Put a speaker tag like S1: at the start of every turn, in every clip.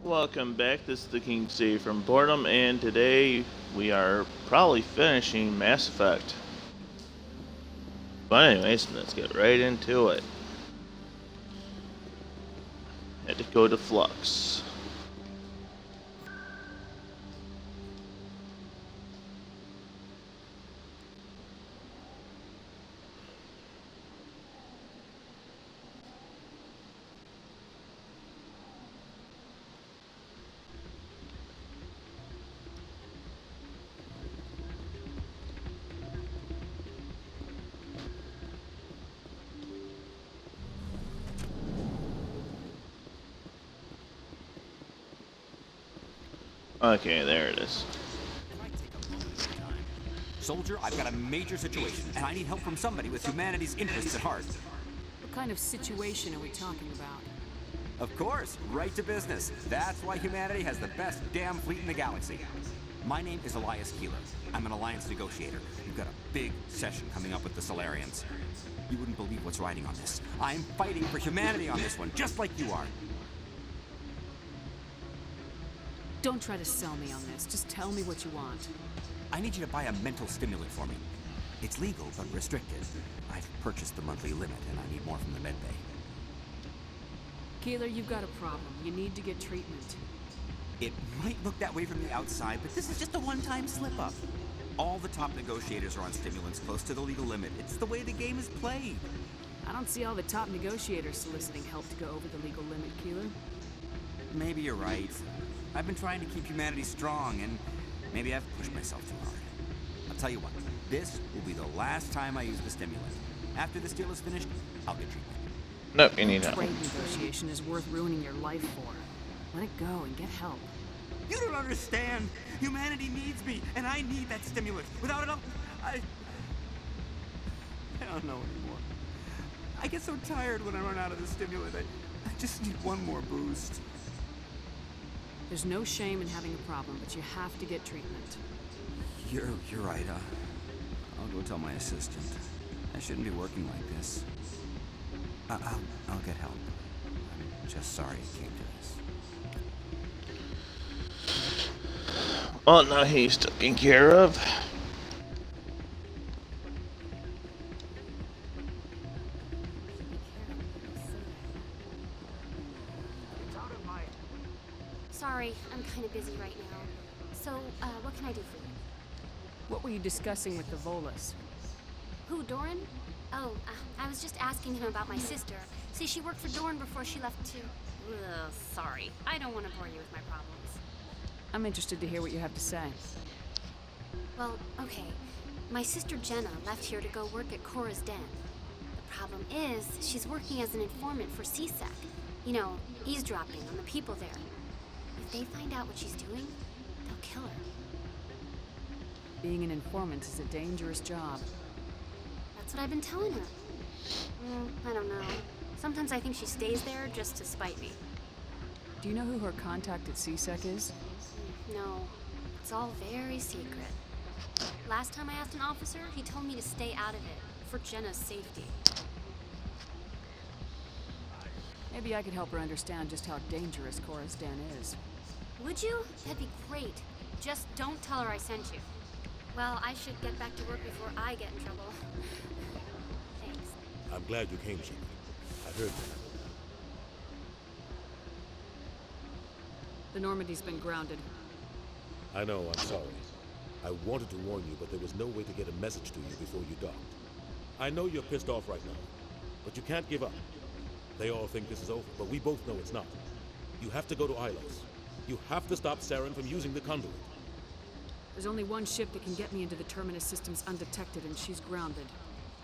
S1: Welcome back. This is the King C from Boredom, and today we are probably finishing Mass Effect. But anyways, let's get right into it. Had to go to Flux. Okay, there it is.
S2: Soldier, I've got a major situation, and I need help from somebody with humanity's interests at heart.
S3: What kind of situation are we talking about?
S2: Of course, right to business. That's why humanity has the best damn fleet in the galaxy. My name is Elias Keeler. I'm an alliance negotiator. We've got a big session coming up with the Solarians. You wouldn't believe what's riding on this. I'm fighting for humanity on this one, just like you are.
S3: Don't try to sell me on this. Just tell me what you want.
S2: I need you to buy a mental stimulant for me. It's legal, but restricted. I've purchased the monthly limit, and I need more from the medbay.
S3: Keeler, you've got a problem. You need to get treatment.
S2: It might look that way from the outside, but this is just a one-time slip-up. All the top negotiators are on stimulants close to the legal limit. It's the way the game is played.
S3: I don't see all the top negotiators soliciting help to go over the legal limit, Keeler.
S2: Maybe you're right. I've been trying to keep humanity strong, and maybe I've pushed myself too hard. I'll tell you what, this will be the last time I use the stimulant. After this deal is finished, I'll get treatment.
S1: Nope, you need
S3: No
S1: that.
S3: trade negotiation is worth ruining your life for. Let it go and get help.
S2: You don't understand. Humanity needs me, and I need that stimulant. Without it, I don't know anymore. I get so tired when I run out of the stimulant. I just need one more boost.
S3: There's no shame in having a problem, but you have to get treatment.
S2: You're right. I'll go tell my assistant. I shouldn't be working like this. I'll get help. I'm just sorry it came to this.
S1: Well, now he's taken care of.
S4: Sorry, I'm kind of busy right now. So, what can I do for you?
S3: What were you discussing with the Volus?
S4: Who, Doran? Oh, I was just asking him about my sister. See, she worked for Doran before she left to... Ugh, sorry. I don't want to bore you with my problems.
S3: I'm interested to hear what you have to say.
S4: Well, okay. My sister Jenna left here to go work at Cora's Den. The problem is, she's working as an informant for CSEC. You know, eavesdropping on the people there. If they find out what she's doing, they'll kill her.
S3: Being an informant is a dangerous job.
S4: That's what I've been telling her. I don't know. Sometimes I think she stays there just to spite me.
S3: Do you know who her contact at CSEC is?
S4: No, it's all very secret. Last time I asked an officer, he told me to stay out of it, for Jenna's safety.
S3: Maybe I could help her understand just how dangerous Cora's Den is.
S4: Would you? That'd be great. Just don't tell her I sent you. Well, I should get back to work before I get in trouble. Thanks.
S5: I'm glad you came, Chief. I heard that.
S3: The Normandy's been grounded.
S5: I know, I'm sorry. I wanted to warn you, but there was no way to get a message to you before you docked. I know you're pissed off right now, but you can't give up. They all think this is over, but we both know it's not. You have to go to Ilos. You have to stop Saren from using the conduit.
S3: There's only one ship that can get me into the Terminus systems undetected, and she's grounded.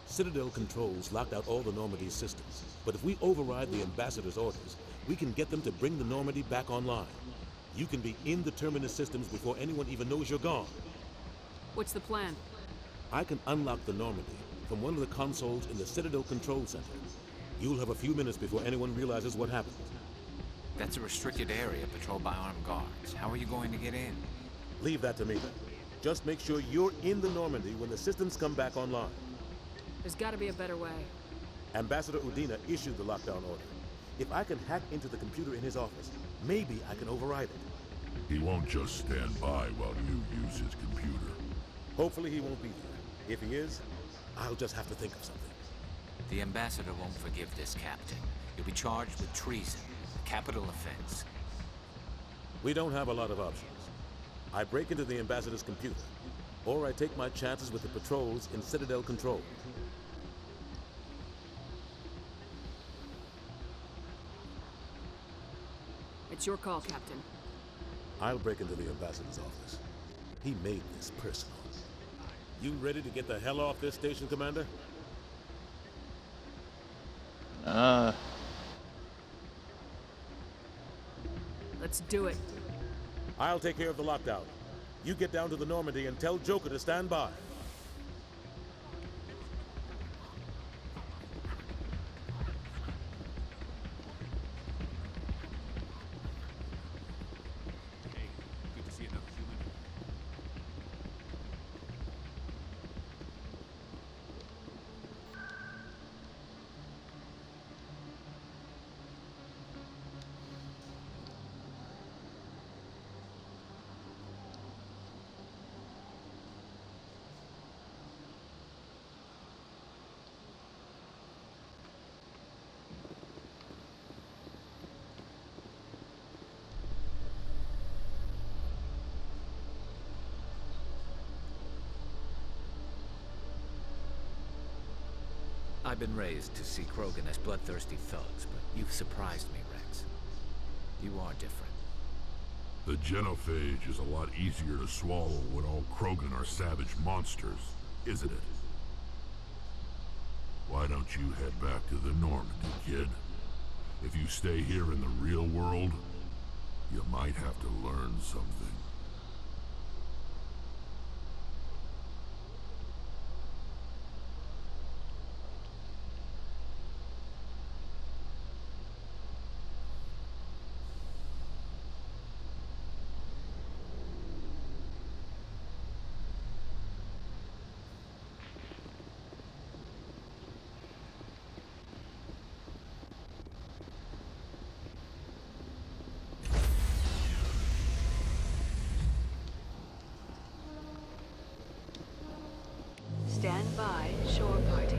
S5: Citadel controls locked out all the Normandy's systems, but if we override the Ambassador's orders, we can get them to bring the Normandy back online. You can be in the Terminus systems before anyone even knows you're gone.
S3: What's the plan?
S5: I can unlock the Normandy from one of the consoles in the Citadel Control Center. You'll have a few minutes before anyone realizes what happened.
S6: That's a restricted area patrolled by armed guards. How are you going to get in?
S5: Leave that to me. Just make sure you're in the Normandy when the systems come back online.
S3: There's gotta be a better way.
S5: Ambassador Udina issued the lockdown order. If I can hack into the computer in his office, maybe I can override it.
S7: He won't just stand by while you use his computer.
S5: Hopefully he won't be there. If he is, I'll just have to think of something.
S6: The ambassador won't forgive this, Captain. You'll be charged with treason, a capital offense.
S5: We don't have a lot of options. I break into the ambassador's computer, or I take my chances with the patrols in Citadel Control.
S3: It's your call, Captain.
S5: I'll break into the ambassador's office. He made this personal. You ready to get the hell off this station, Commander?
S3: Let's do it.
S5: I'll take care of the lockdown. You get down to the Normandy and tell Joker to stand by.
S2: Hey, good to see another human.
S6: I've been raised to see Krogan as bloodthirsty thugs, but you've surprised me, Rex. You are different.
S7: The genophage is a lot easier to swallow when all Krogan are savage monsters, isn't it? Why don't you head back to the Normandy, kid? If you stay here in the real world, you might have to learn something.
S8: Stand by, shore party.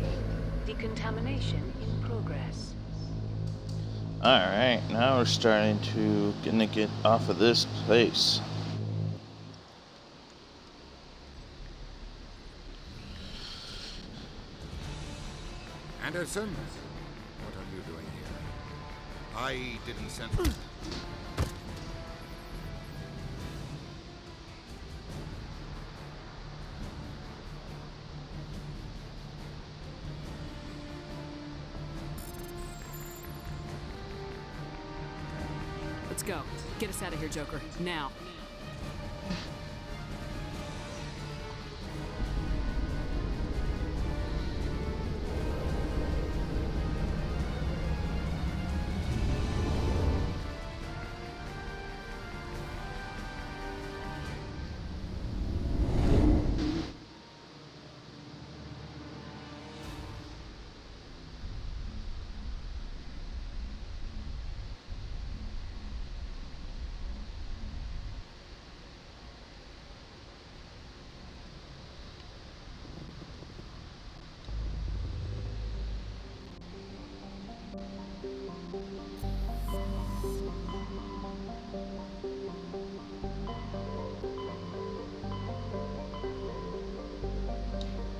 S8: Decontamination in progress.
S1: Alright, now we're starting to gonna get off of this place.
S9: Anderson? What are you doing here? I didn't send...
S3: Let's go. Get us out of here, Joker. Now.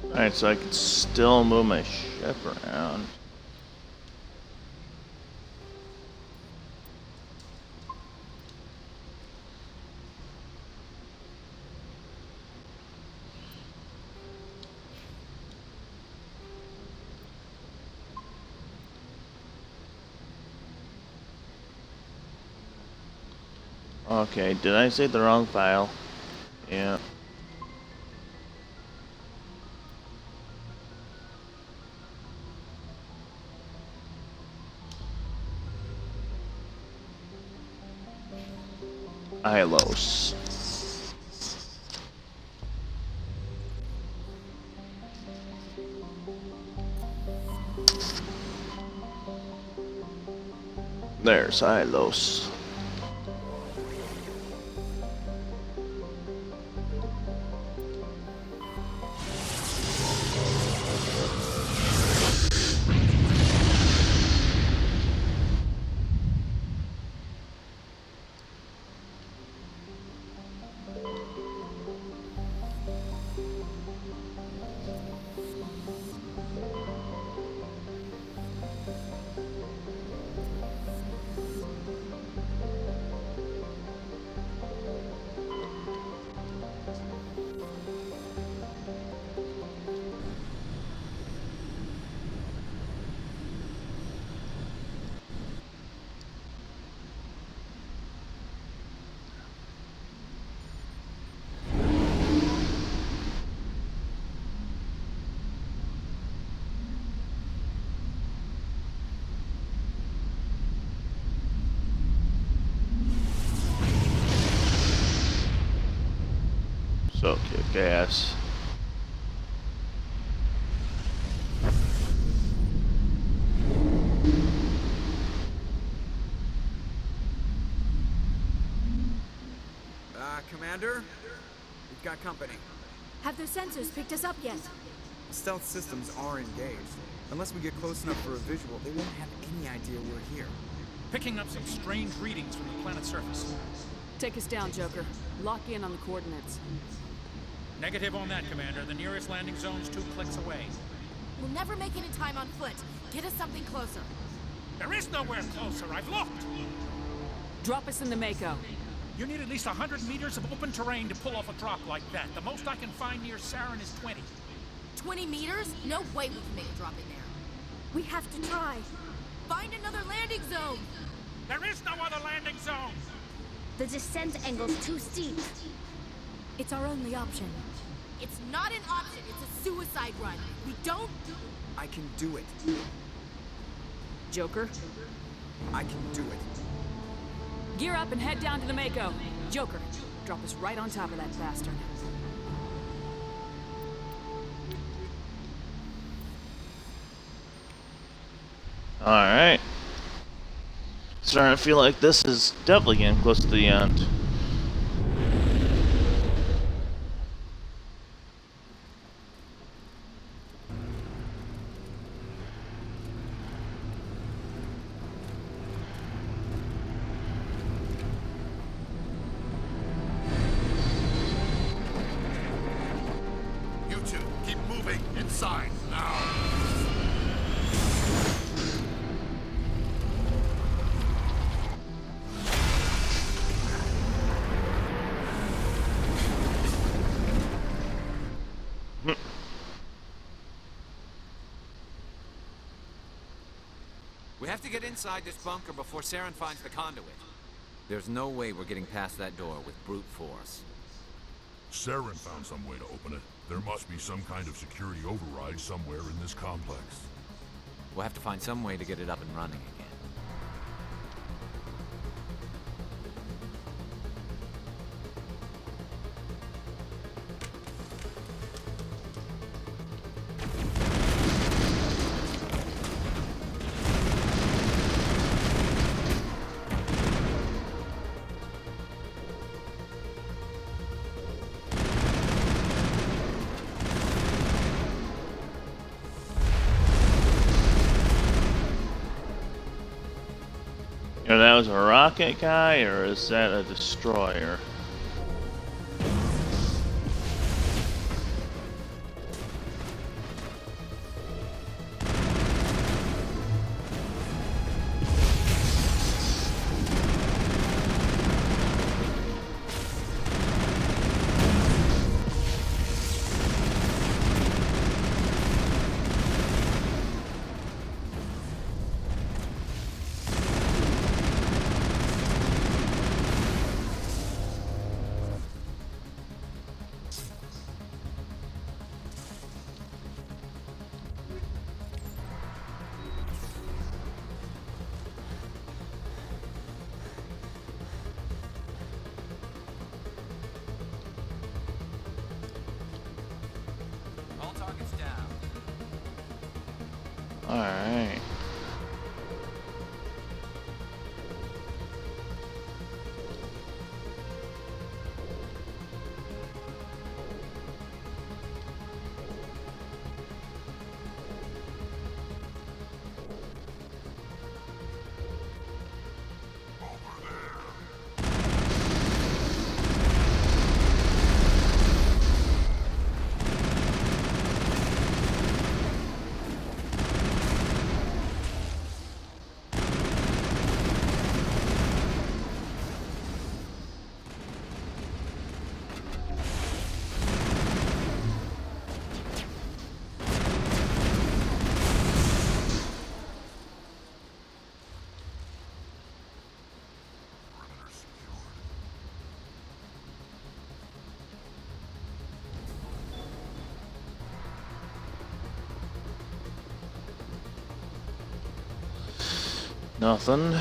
S1: Alright, so I can still move my ship around. Okay, did I say the wrong file? Yeah. Ilos. There, silos. So kick ass.
S10: Commander? We've got company.
S3: Have their sensors picked us up yet?
S10: Stealth systems are engaged. Unless we get close enough for a visual, they won't have any idea we're here.
S11: Picking up some strange readings from the planet's surface.
S3: Take us down, Joker. Lock in on the coordinates.
S11: Negative on that, Commander. The nearest landing zone's 2 clicks away.
S12: We'll never make it in time on foot. Get us something closer.
S11: There is nowhere closer. I've looked.
S3: Drop us in the Mako.
S11: You need at least 100 meters of open terrain to pull off a drop like that. The most I can find near Saren is 20.
S12: 20 meters? No way we can make a drop in there.
S3: We have to try.
S12: Find another landing zone!
S11: There is no other landing zone!
S4: The descent angle's too steep.
S3: It's our only option.
S12: It's not an option, it's a suicide run. We don't...
S10: I can do it.
S3: Joker,
S10: I can do it.
S3: gear up and head down to the Mako. Joker, drop us right on top of that bastard.
S1: Alright. Starting to feel like this is definitely getting close to the end.
S7: You two, keep moving inside now.
S6: We have to get inside this bunker before Saren finds the conduit. There's no way we're getting past that door with brute force.
S7: Saren found some way to open it. There must be some kind of security override somewhere in this complex.
S6: We'll have to find some way to get it up and running again.
S1: You know, that was a rocket guy, or is that a destroyer? Nothing.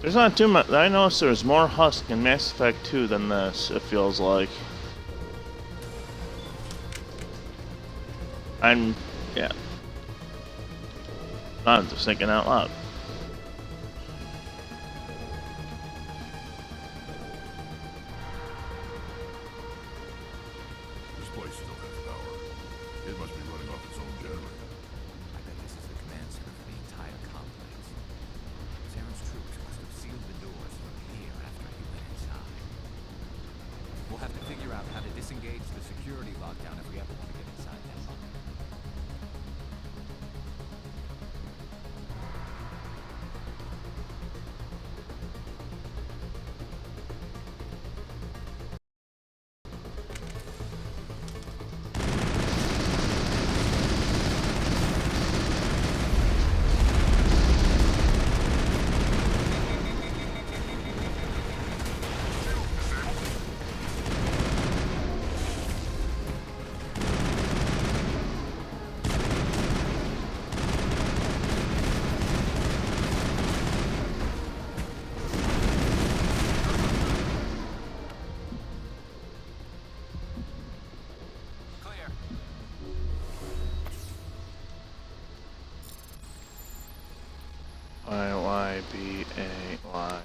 S1: There's not too much. I noticed there's more husk in Mass Effect 2 than this, it feels like. Yeah. I'm just thinking out loud.
S7: This place still has power. It must be running off its own generator.
S6: I bet this is the command center for the entire complex. Zaren's troops must have sealed the doors from here after he went inside. We'll have to figure out how to disengage the security lockdown if we ever want to get inside that bunker.
S1: YYBAYAX.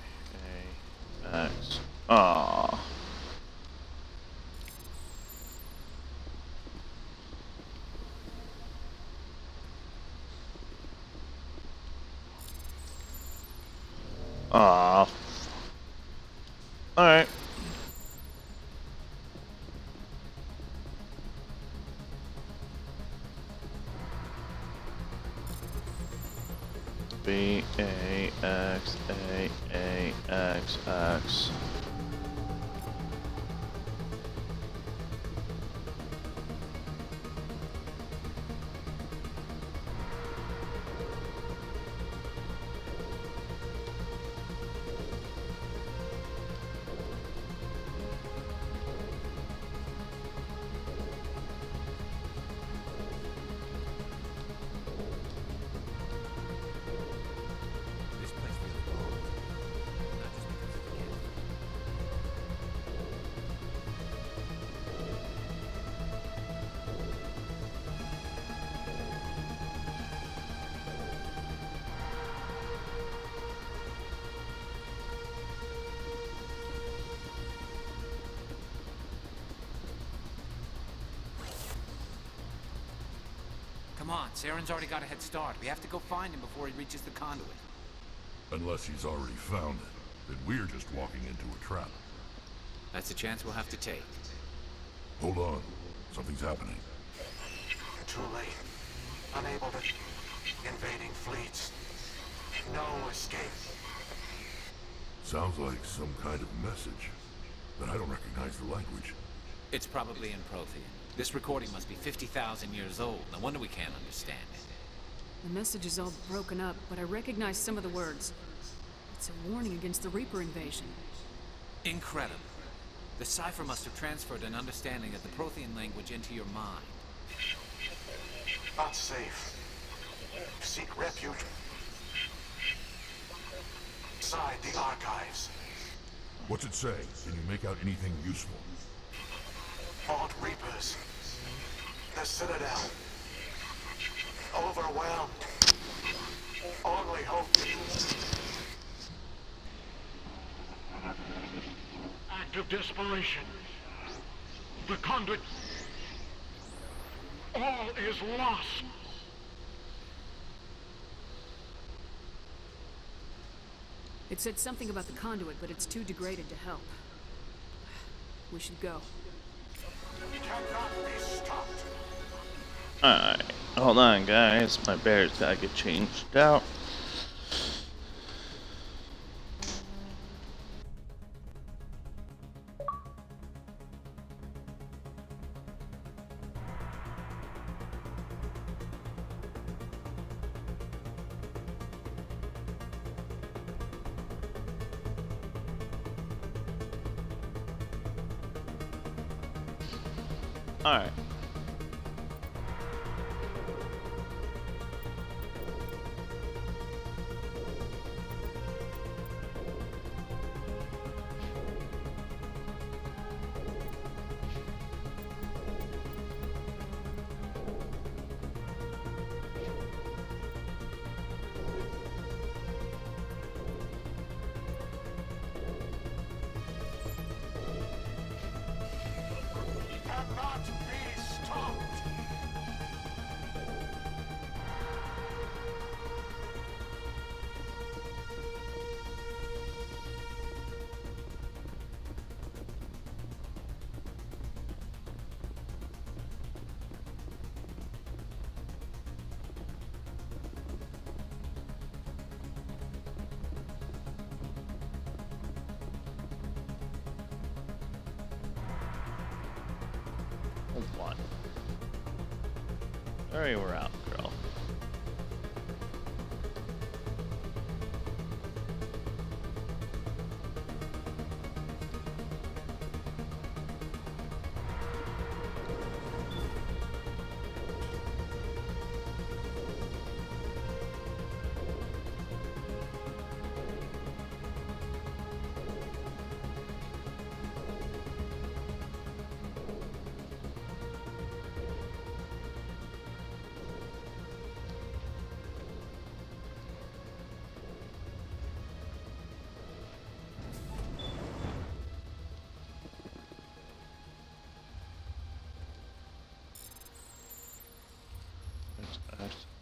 S1: Aww. Aww. Alright. BAXAAXX.
S6: Come on, Zaren's already got a head start. We have to go find him before he reaches the conduit.
S7: Unless he's already found it, then we're just walking into a trap.
S6: That's a chance we'll have to take.
S7: Hold on. Something's happening.
S13: Too late. Unable to... Invading fleets. No escape.
S7: Sounds like some kind of message, but I don't recognize the language.
S6: It's probably in Prothean. This recording must be 50,000 years old. No wonder we can't understand it.
S3: The message is all broken up, but I recognize some of the words. It's a warning against the Reaper invasion.
S6: Incredible. The cipher must have transferred an understanding of the Prothean language into your mind.
S13: Not safe. Seek refuge. Inside the archives.
S7: What's it say? Can you make out anything useful?
S13: Fought Reapers. The Citadel. Overwhelmed. Only hope. Act of desperation. The conduit. All is lost.
S3: It said something about the conduit, but it's too degraded to help. We should go.
S13: Cannot be stopped.
S1: Alright. Hold on, guys. My battery's gotta get changed out. Alright.
S13: Cannot be stopped.
S1: Hold on. Alright, we're out, girl.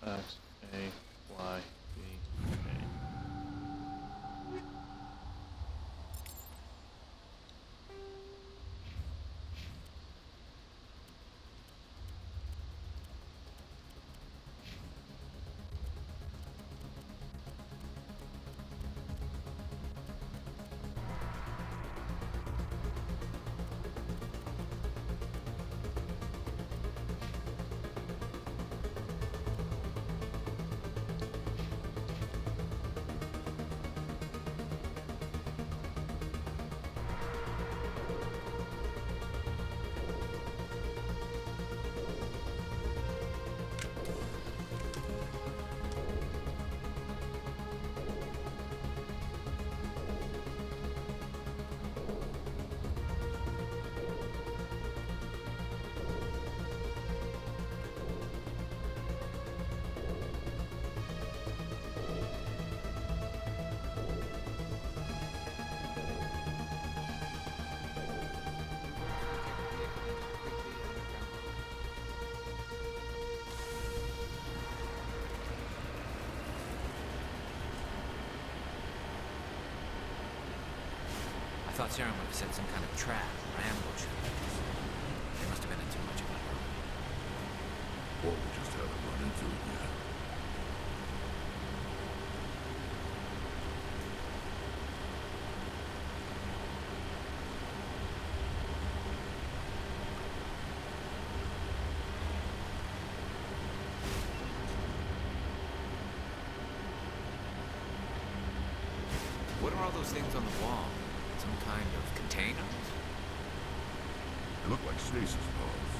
S1: X, A, Y, B, A.
S6: I thought Sarah would have set some kind of trap or ambush. They must have been in too much of a hurry.
S7: Or we just haven't run into it yet.
S6: What are all those things on the wall? Some kind of containers?
S7: They look like stasis pods.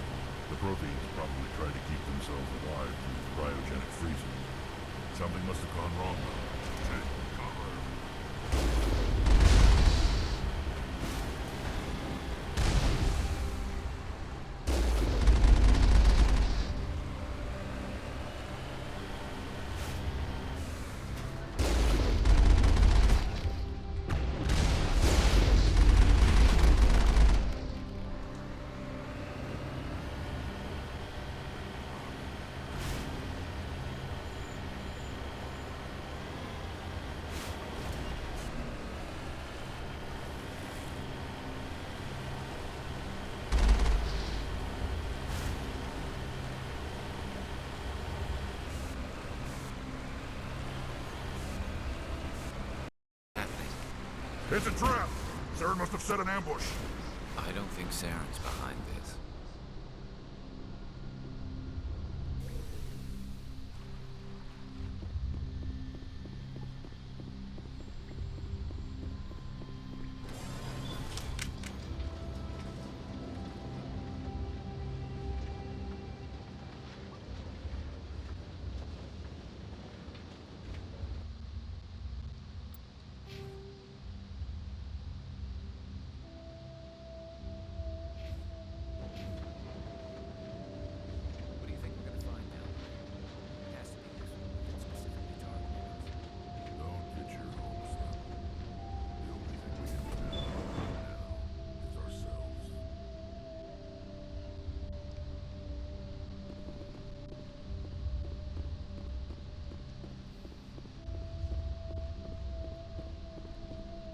S7: The proteins probably try to keep themselves alive through cryogenic freezing. Something must have gone wrong though. Take cover. It's a trap! Sarah must have set an ambush.
S6: I don't think Saren's behind this.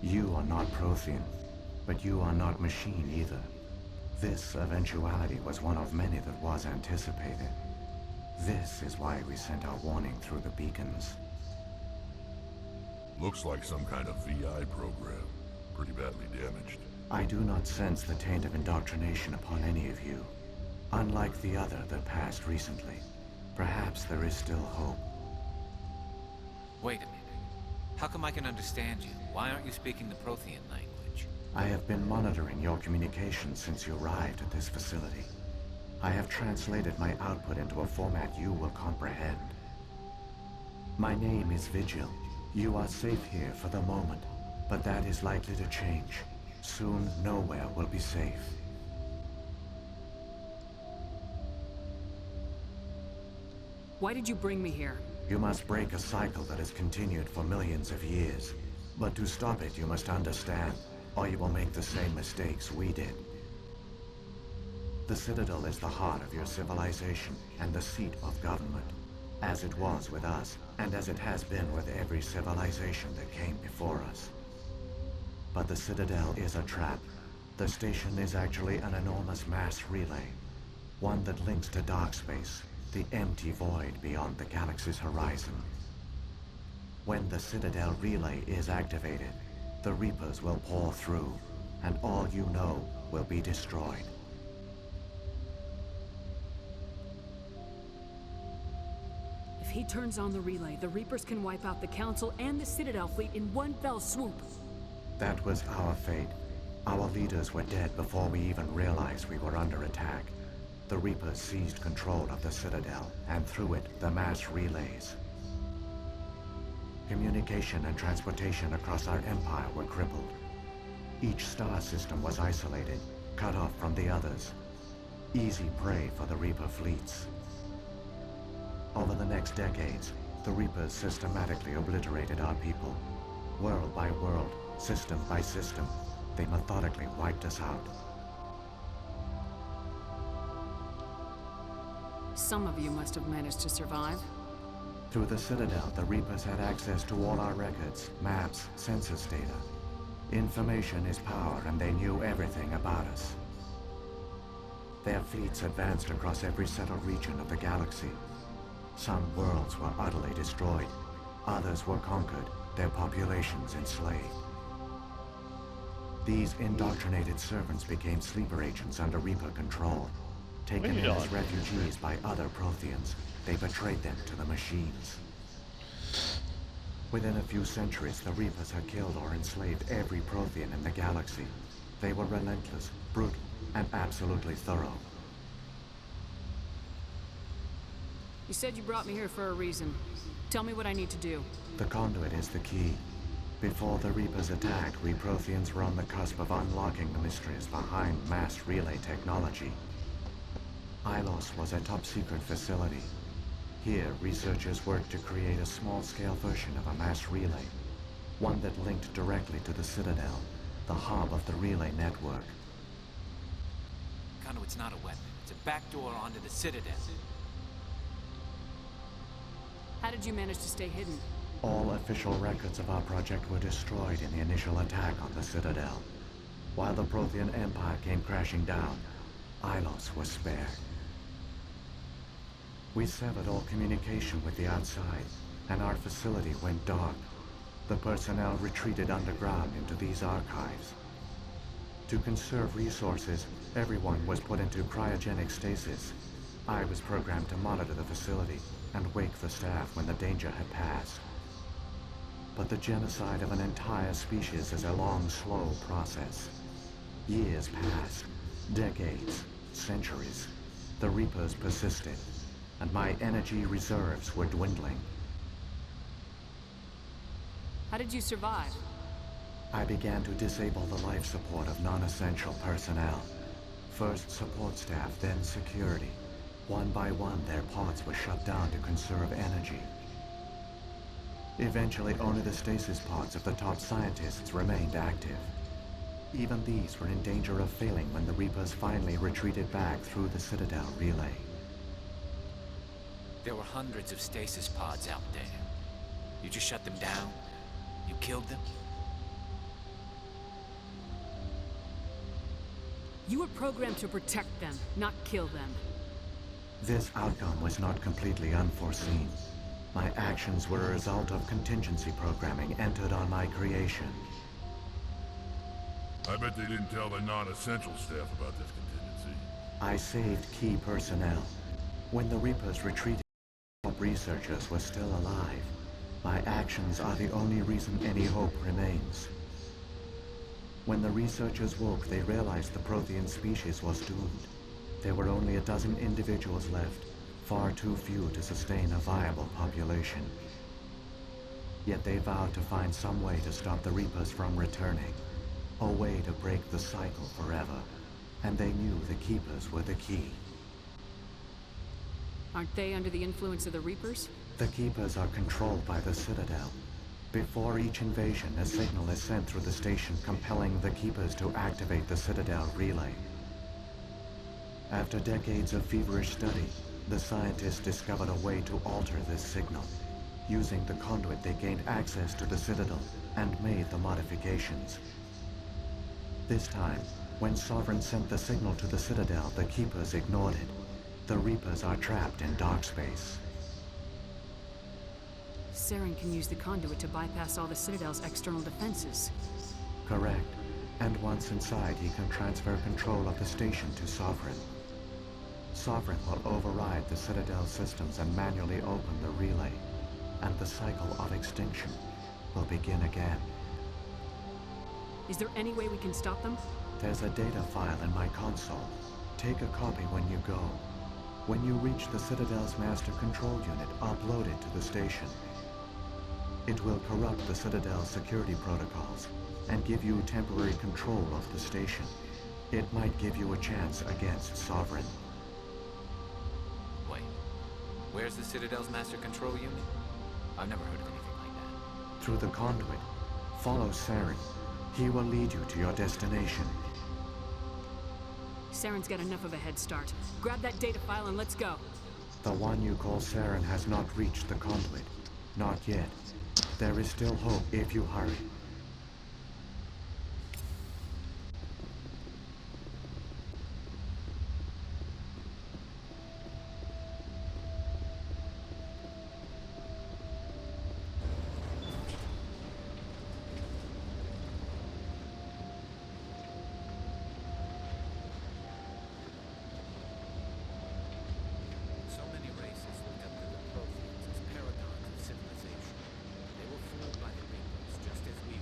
S14: You are not Prothean, but you are not machine either. This eventuality was one of many that was anticipated. This is why we sent our warning through the beacons.
S7: Looks like some kind of VI program. Pretty badly damaged.
S14: I do not sense the taint of indoctrination upon any of you. Unlike the other that passed recently, perhaps there is still hope.
S6: Wait a minute. How come I can understand you? Why aren't you speaking the Prothean language?
S14: I have been monitoring your communications since you arrived at this facility. I have translated my output into a format you will comprehend. My name is Vigil. You are safe here for the moment, but that is likely to change. Soon, nowhere will be safe.
S3: Why did you bring me here?
S14: You must break a cycle that has continued for millions of years. But to stop it, you must understand, or you will make the same mistakes we did. The Citadel is the heart of your civilization and the seat of government, as it was with us, and as it has been with every civilization that came before us. But the Citadel is a trap. The station is actually an enormous mass relay, one that links to dark space, the empty void beyond the galaxy's horizon. When the Citadel relay is activated, the Reapers will pour through, and all you know will be destroyed.
S3: If he turns on the relay, the Reapers can wipe out the Council and the Citadel fleet in one fell swoop.
S14: That was our fate. Our leaders were dead before we even realized we were under attack. The Reapers seized control of the Citadel, and through it, the mass relays. Communication and transportation across our empire were crippled. Each star system was isolated, cut off from the others. Easy prey for the Reaper fleets. Over the next decades, the Reapers systematically obliterated our people. World by world, system by system, they methodically wiped us out.
S3: Some of you must have managed to survive.
S14: Through the Citadel, the Reapers had access to all our records, maps, census data. Information is power, and they knew everything about us. Their fleets advanced across every settled region of the galaxy. Some worlds were utterly destroyed. Others were conquered, their populations enslaved. These indoctrinated servants became sleeper agents under Reaper control. Taken in as refugees by other Protheans, they betrayed them to the machines. Within a few centuries, the Reapers had killed or enslaved every Prothean in the galaxy. They were relentless, brutal, and absolutely thorough.
S3: You said you brought me here for a reason. Tell me what I need to do.
S14: The conduit is the key. Before the Reapers attacked, we Protheans were on the cusp of unlocking the mysteries behind mass relay technology. Ilos was a top-secret facility. Here, researchers worked to create a small-scale version of a mass relay, one that linked directly to the Citadel, the hub of the relay network.
S6: Conduit's not a weapon. It's a backdoor onto the Citadel.
S3: How did you manage to stay hidden?
S14: All official records of our project were destroyed in the initial attack on the Citadel. While the Prothean Empire came crashing down, Ilos was spared. We severed all communication with the outside, and our facility went dark. The personnel retreated underground into these archives. To conserve resources, everyone was put into cryogenic stasis. I was programmed to monitor the facility and wake the staff when the danger had passed. But the genocide of an entire species is a long, slow process. Years passed, decades, centuries. The Reapers persisted, and my energy reserves were dwindling.
S3: How did you survive?
S14: I began to disable the life support of non-essential personnel. First support staff, then security. One by one, their pods were shut down to conserve energy. Eventually, only the stasis pods of the top scientists remained active. Even these were in danger of failing when the Reapers finally retreated back through the Citadel relay.
S6: There were hundreds of stasis pods out there. You just shut them down? You killed them?
S3: You were programmed to protect them, not kill them.
S14: This outcome was not completely unforeseen. My actions were a result of contingency programming entered on my creation.
S7: I bet they didn't tell the non-essential staff about this contingency.
S14: I saved key personnel. When the Reapers retreated, researchers were still alive. My actions are the only reason any hope remains. When the researchers woke, they realized the Prothean species was doomed. There were only a dozen individuals left, far too few to sustain a viable population. Yet they vowed to find some way to stop the Reapers from returning, a way to break the cycle forever. And they knew the Keepers were the key.
S3: Aren't they under the influence of the Reapers?
S14: The Keepers are controlled by the Citadel. Before each invasion, a signal is sent through the station compelling the Keepers to activate the Citadel relay. After decades of feverish study, the scientists discovered a way to alter this signal. Using the conduit, they gained access to the Citadel and made the modifications. This time, when Sovereign sent the signal to the Citadel, the Keepers ignored it. The Reapers are trapped in dark space.
S3: Saren can use the conduit to bypass all the Citadel's external defenses.
S14: Correct. And once inside, he can transfer control of the station to Sovereign. Sovereign will override the Citadel systems and manually open the relay. And the cycle of extinction will begin again.
S3: Is there any way we can stop them?
S14: There's a data file in my console. Take a copy when you go. When you reach the Citadel's master control unit, upload it to the station. It will corrupt the Citadel's security protocols and give you temporary control of the station. It might give you a chance against Sovereign.
S6: Wait, where's the Citadel's master control unit? I've never heard of anything like that.
S14: Through the conduit, follow Saren. He will lead you to your destination.
S3: Saren's got enough of a head start. Grab that data file and let's go.
S14: The one you call Saren has not reached the conduit. Not yet. There is still hope if you hurry.
S6: So many races look up to the Protheans as paragons of civilization. They were fooled by the Reapers, just as we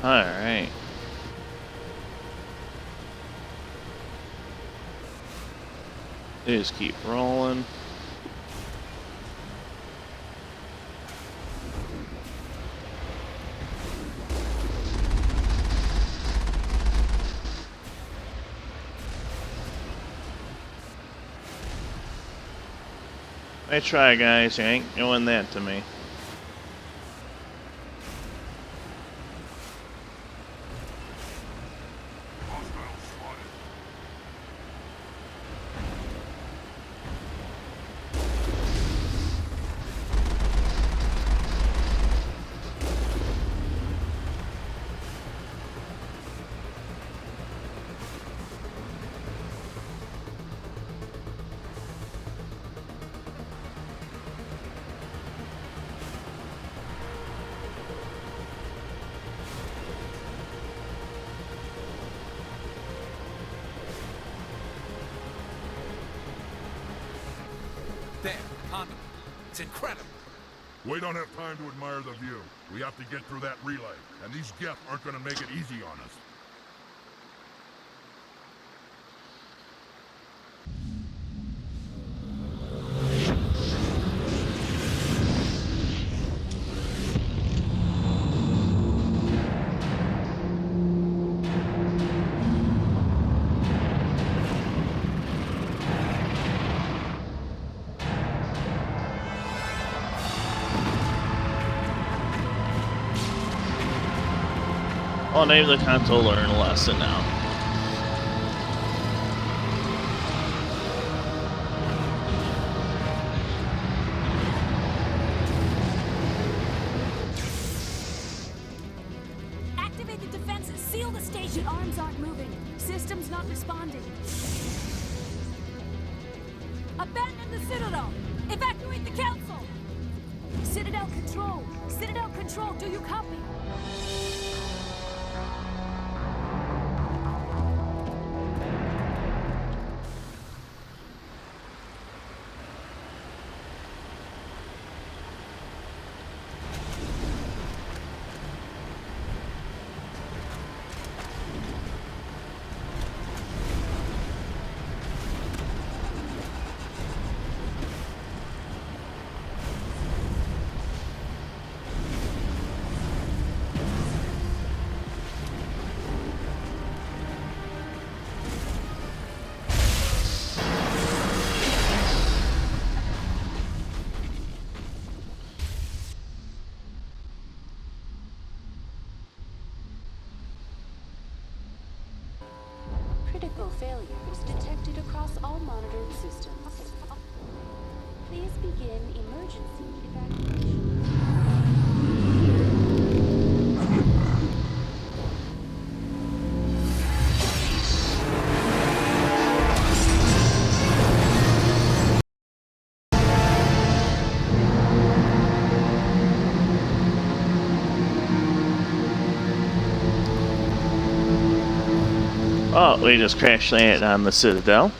S1: Alright. Just keep rolling. I try, guys. You ain't doing that to me.
S11: There, on them. It's incredible.
S7: We don't have time to admire the view. We have to get through that relay, and these Geth aren't gonna make it easy on us.
S1: I'll name the console learn a lesson now.
S15: Activate the defenses. Seal the station. The arms aren't moving. Systems not responding. Abandon the Citadel. Evacuate the Council. Citadel Control. Citadel Control, do you copy?
S8: Critical failures detected across all monitored systems. Please begin emergency evacuation.
S1: Oh, we just crash landed on the Citadel.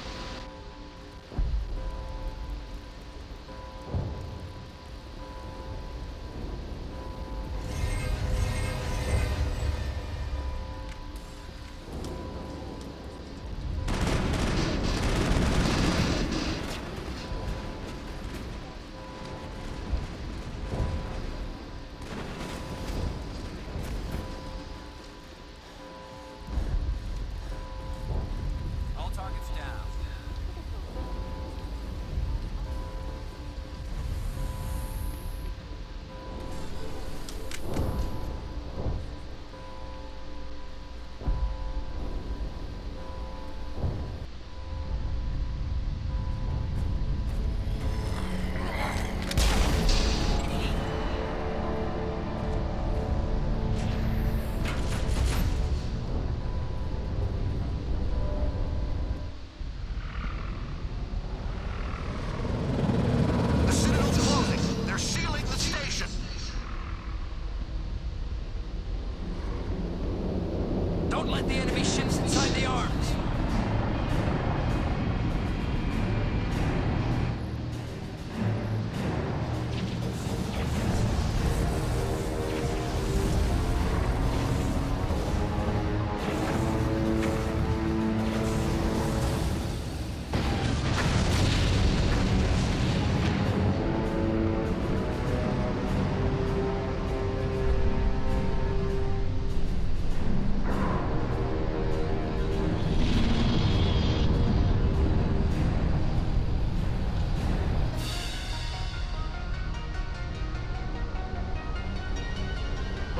S6: All targets down.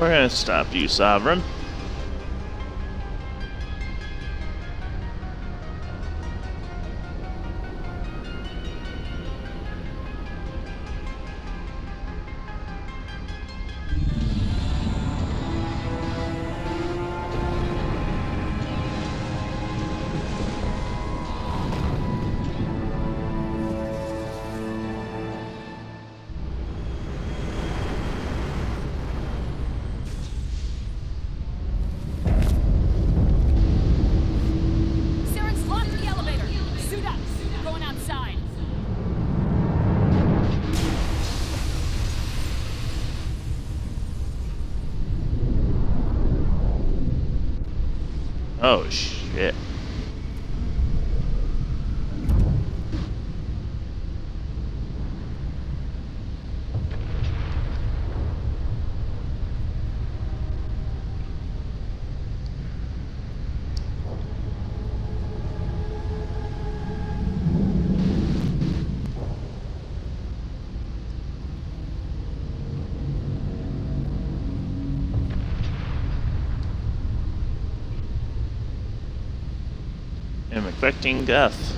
S1: We're gonna stop you, Sovereign.
S15: Saren's locked the elevator. Suit up. Going outside.
S1: Oh, shit. I'm expecting death.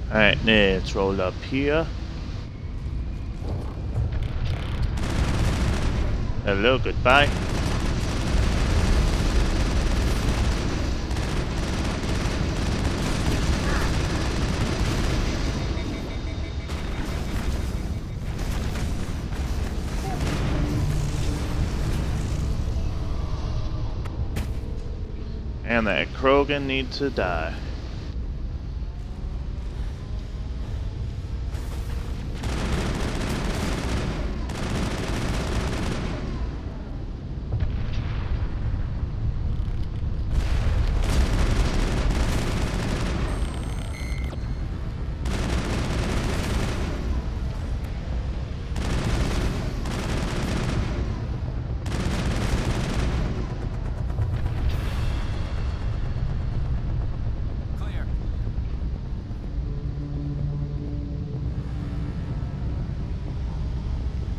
S1: Alright, let's roll up here. Hello, goodbye. And that Krogan needs to die.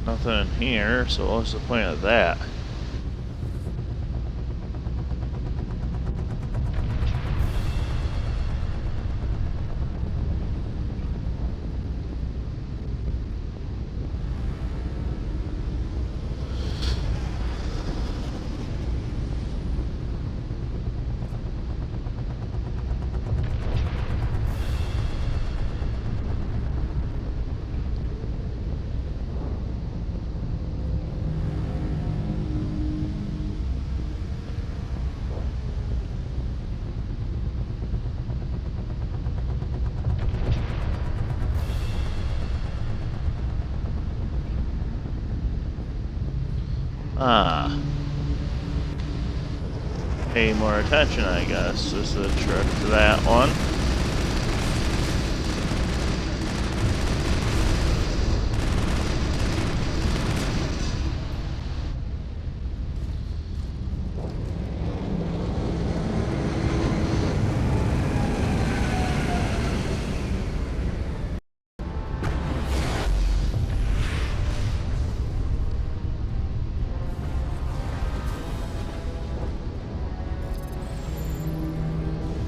S1: Nothing in here, so what's the point of that? Ah. Pay more attention, I guess, is the trick to that one.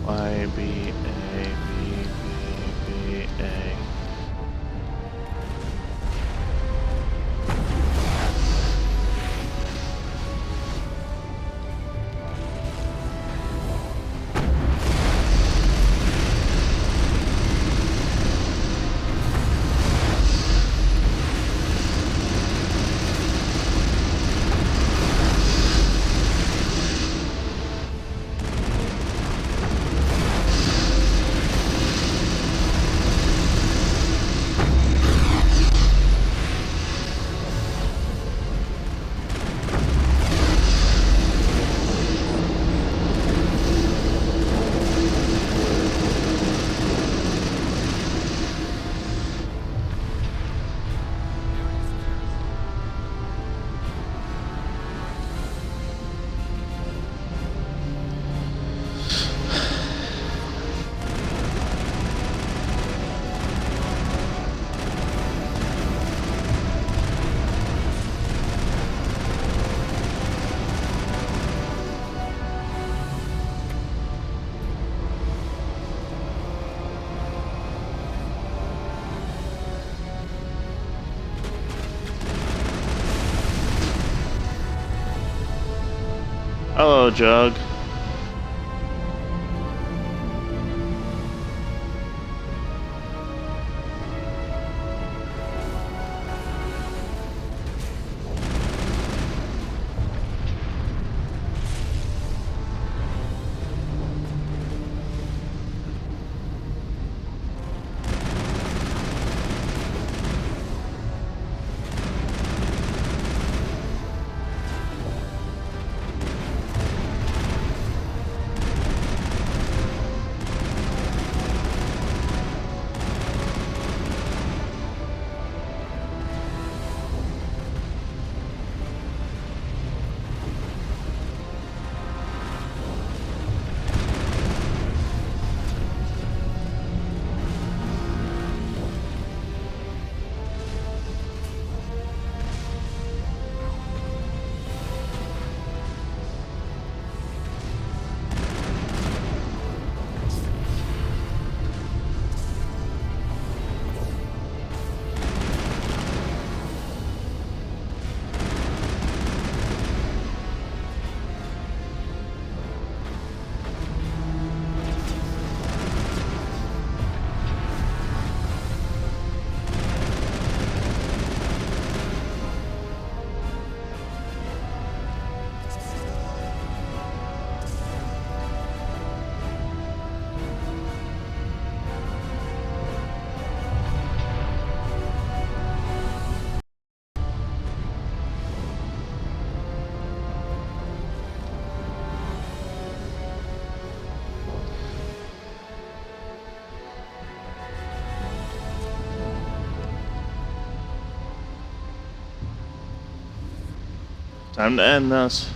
S1: Y, B, A, B, B, B, A. Hello, Jug. Time to end this.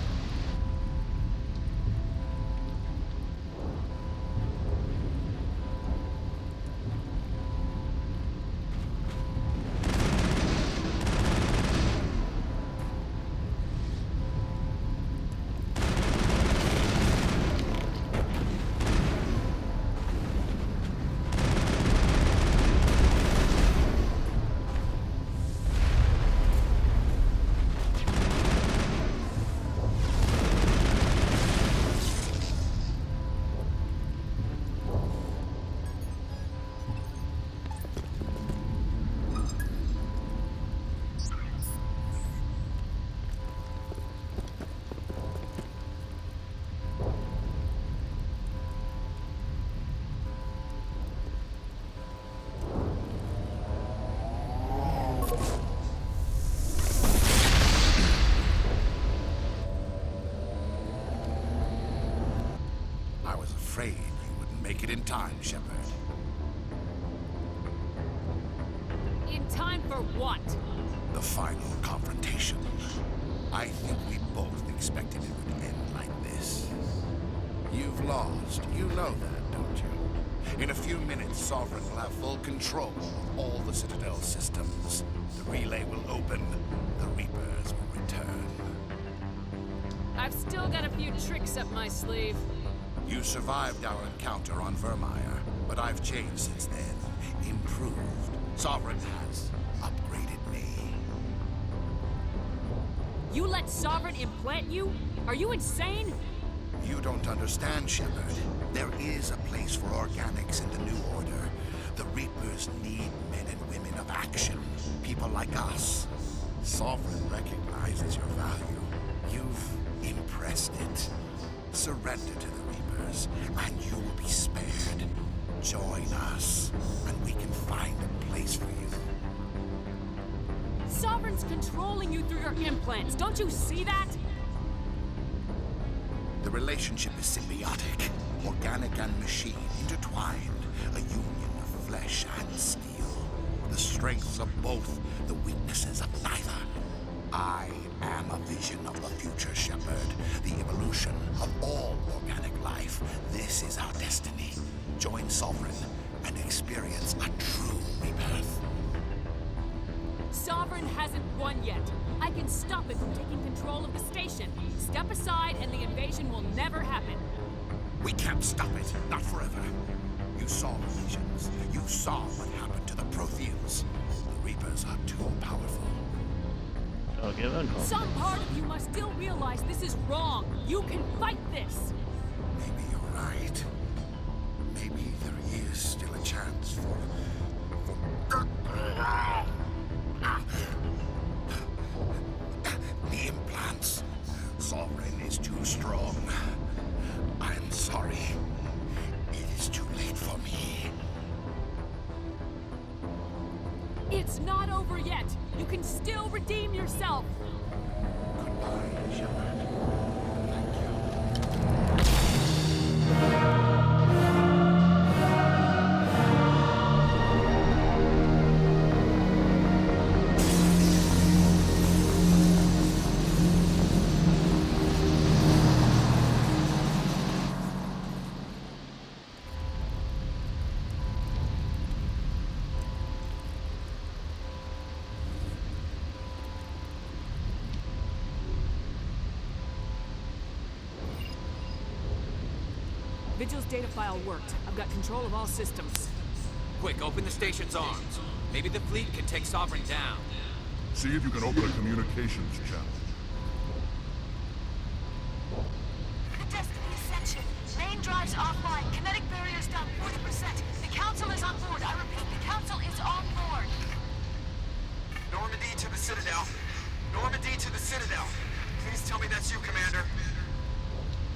S9: I was afraid you wouldn't make it in time, Shepard.
S15: In time for what?
S9: The final confrontation. I think we both expected it would end like this. You've lost. You know that, don't you? In a few minutes, Sovereign will have full control of all the Citadel systems. The relay will open. The Reapers will return.
S3: I've still got a few tricks up my sleeve.
S9: You survived our encounter on Vermeer, but I've changed since then. Improved. Sovereign has upgraded me.
S15: You let Sovereign implant you? Are you insane?
S9: You don't understand, Shepard. There is a place for organics in the New Order. The Reapers need men and women of action. People like us. Sovereign recognizes your value. You've impressed it. Surrender to the Reapers, and you will be spared. Join us, and we can find a place for you.
S15: Sovereign's controlling you through your implants. Don't you see that?
S9: The relationship is symbiotic, organic and machine, intertwined, a union of flesh and steel. The strengths of both, the weaknesses of neither. I am a vision of the future, Shepard, the evolution of all organic life. This is our destiny. Join Sovereign and experience a true rebirth.
S15: Sovereign hasn't won yet. I can stop it from taking control of the station. Step aside and the invasion will never happen.
S9: We can't stop it, not forever. You saw the visions. You saw what happened to the Protheans. The Reapers are too powerful.
S1: Okay, then.
S15: Some part of you must still realize this is wrong. You can fight this.
S9: Maybe you're right. Maybe there is still a chance for the implants. Sovereign is too strong. I'm sorry. It is too late for me.
S15: It's not over yet. You can still redeem yourself.
S9: Goodbye, Shepard.
S3: Vigil's data file worked. I've got control of all systems.
S6: Quick, open the station's arms. Maybe the fleet can take Sovereign down.
S7: See if you can open a communications channel.
S15: The Destiny Ascension. Main drives offline. Kinetic barriers down 40%. The Council is on board. I repeat, the Council is on board.
S16: Normandy to the Citadel. Normandy to the Citadel. Please tell me that's you, Commander.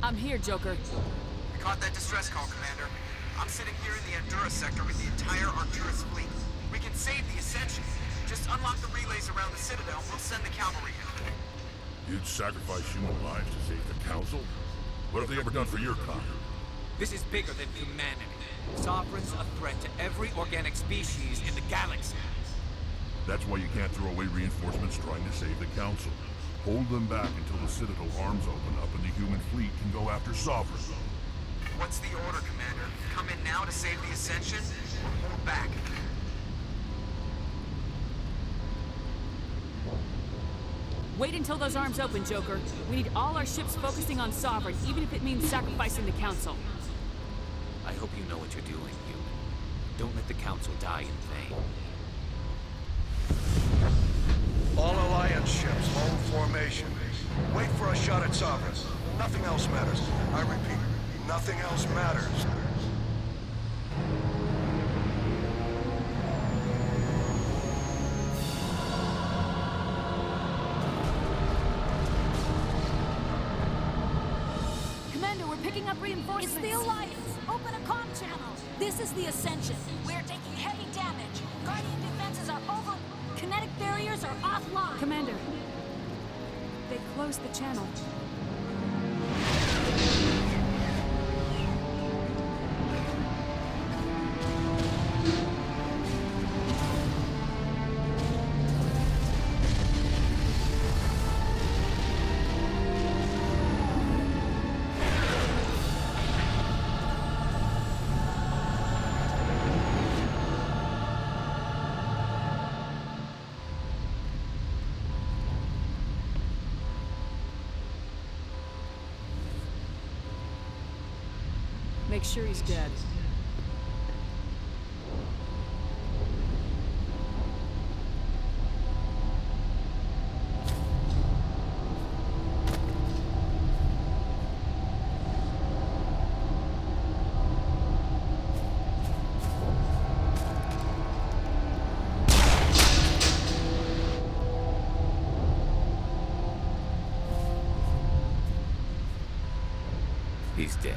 S3: I'm here, Joker.
S16: I caught that distress call, Commander. I'm sitting here in the Endura sector with the entire Arcturus fleet. We can save the Ascension. Just unlock the relays around the Citadel. We'll send the cavalry in.
S7: You'd sacrifice human lives to save the Council? What have they ever done for your kind?
S6: This is bigger than humanity. Sovereign's a threat to every organic species in the galaxy.
S7: That's why you can't throw away reinforcements trying to save the Council. Hold them back until the Citadel arms open up and the human fleet can go after Sovereign.
S16: What's the order, Commander? Come in now to save the Ascension, or hold back?
S3: Wait until those arms open, Joker. We need all our ships focusing on Sovereign, even if it means sacrificing the Council.
S6: I hope you know what you're doing, human. Don't let the Council die in vain.
S13: All Alliance ships, hold formation. Wait for a shot at Sovereign. Nothing else matters. I repeat, nothing else matters.
S15: Commander, we're picking up reinforcements.
S8: It's the Alliance. Open a comm channel. This is the Ascension. We're taking heavy damage. Guardian defenses are over. Kinetic barriers are offline.
S3: Commander, they closed the channel. Make sure he's dead.
S6: He's dead.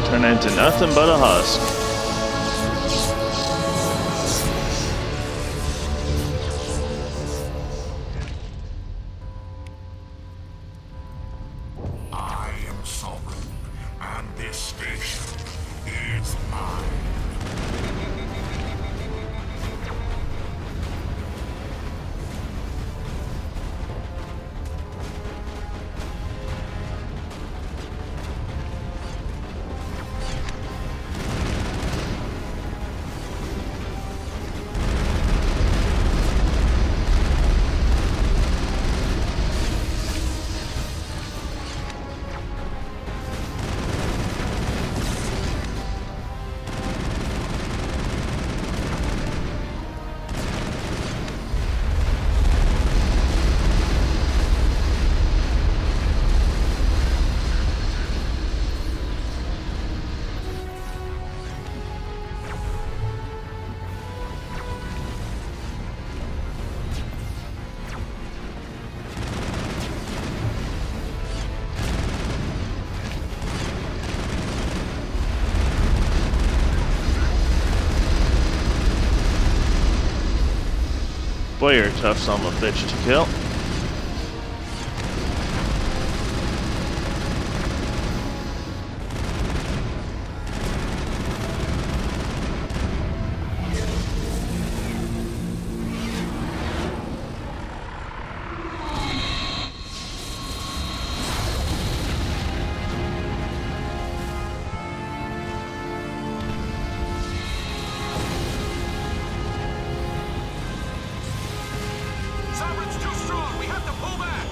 S1: Turn into nothing but a husk.
S7: This station is mine.
S1: Boy, you're a tough son of a bitch to kill.
S13: Sovereign's too strong. We have to pull back.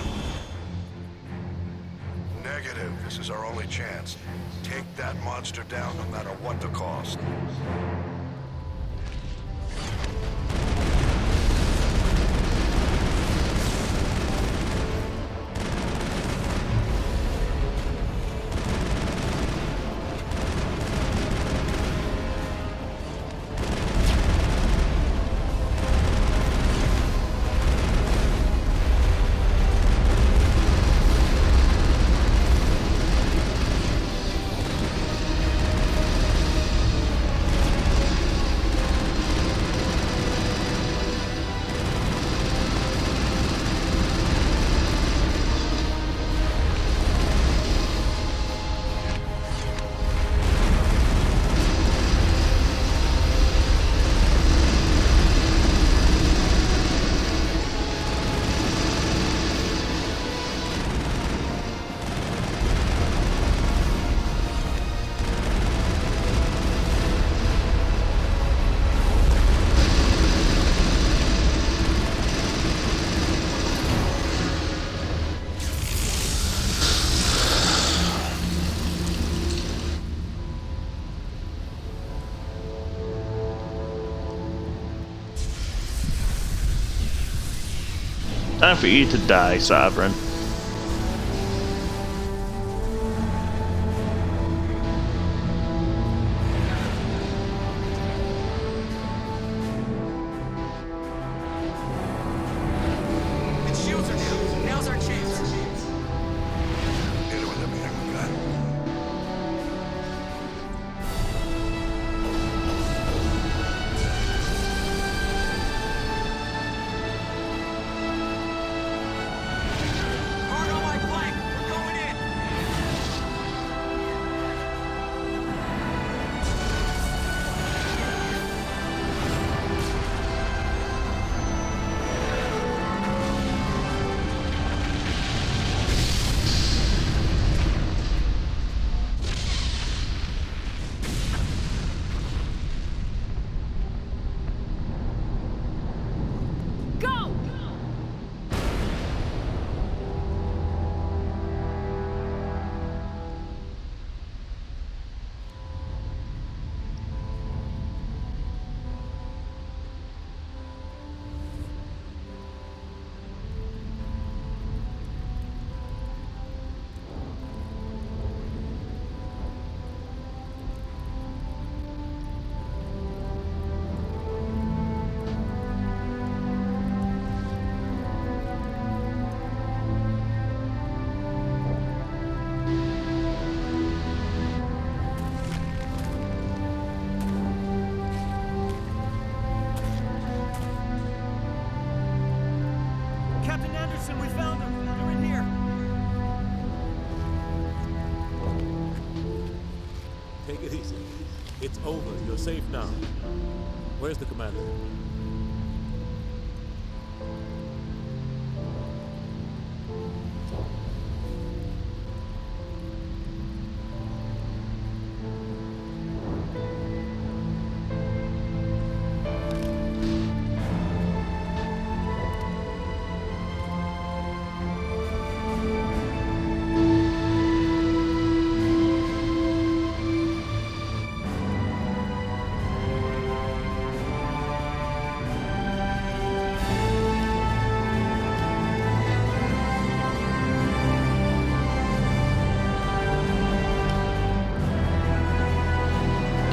S13: Negative. This is our only chance. Take that monster down no matter what the cost.
S1: Time for you to die, Sovereign.
S16: Its shields are down. Now's our chance.
S13: Hit it with everything we got.
S5: It's over. You're safe now. Where's the commander?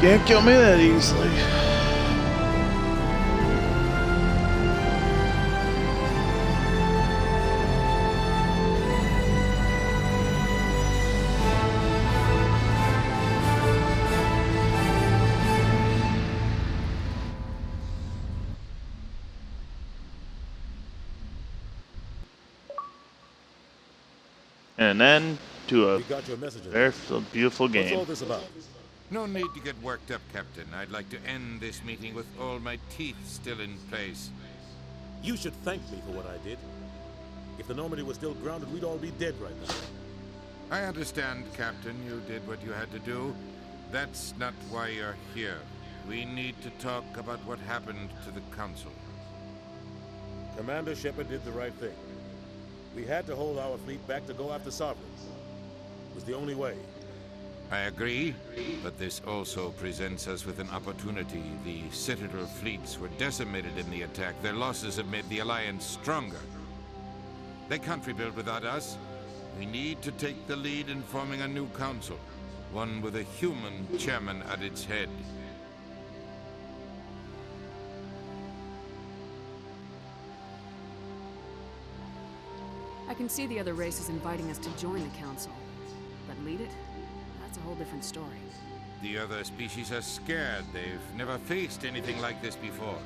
S1: Can't kill me that easily. And then to a
S5: We got your messages.
S1: very beautiful
S5: What's all
S1: game.
S5: this about?
S17: No need to get worked up, Captain. I'd like to end this meeting with all my teeth still in place.
S5: You should thank me for what I did. If the Normandy was still grounded, we'd all be dead right now.
S17: I understand, Captain. You did what you had to do. That's not why you're here. We need to talk about what happened to the Council.
S5: Commander Shepard did the right thing. We had to hold our fleet back to go after Sovereigns. It was the only way.
S17: I agree, but this also presents us with an opportunity. The Citadel fleets were decimated in the attack. Their losses have made the Alliance stronger. They can't rebuild without us. We need to take the lead in forming a new council, one with a human chairman at its head.
S3: I can see the other races inviting us to join the council. But lead it? That's a whole different story.
S17: The other species are scared. They've never faced anything like this before.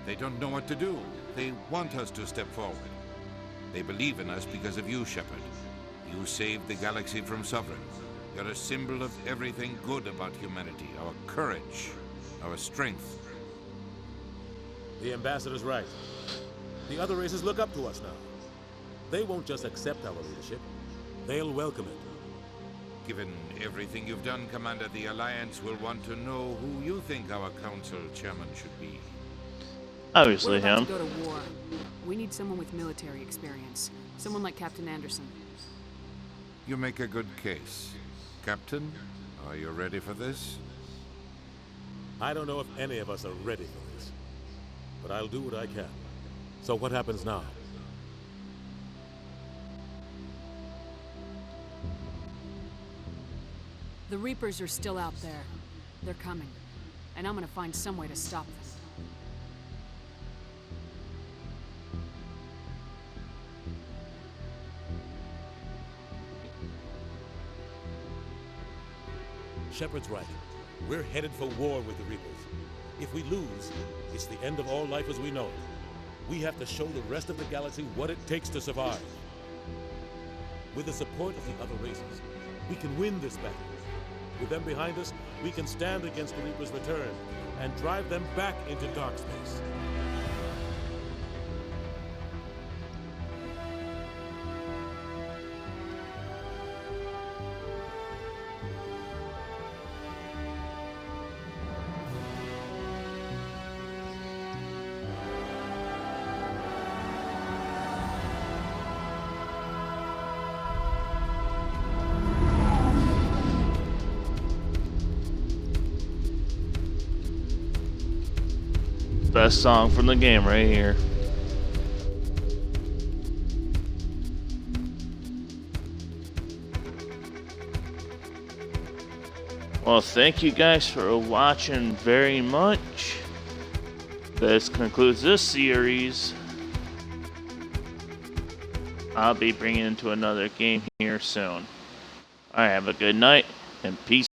S17: They don't know what to do. They want us to step forward. They believe in us because of you, Shepard. You saved the galaxy from Sovereign. You're a symbol of everything good about humanity. Our courage, our strength.
S5: The ambassador's right. The other races look up to us now. They won't just accept our leadership. They'll welcome it.
S17: Given everything you've done, Commander, the Alliance will want to know who you think our council chairman should be.
S1: Obviously
S3: We're about
S1: him.
S3: to go to war. We need someone with military experience. Someone like Captain Anderson.
S17: You make a good case. Captain, are you ready for this?
S5: I don't know if any of us are ready for this. But I'll do what I can. So what happens now?
S3: The Reapers are still out there. They're coming. And I'm gonna find some way to stop them.
S5: Shepard's right. We're headed for war with the Reapers. If we lose, it's the end of all life as we know it. We have to show the rest of the galaxy what it takes to survive. With the support of the other races, we can win this battle. With them behind us, we can stand against the Reaper's return and drive them back into dark space.
S1: Best song from the game right here. Well, thank you guys for watching very much. This concludes this series. I'll be bringing into another game here soon. Alright, have a good night and peace.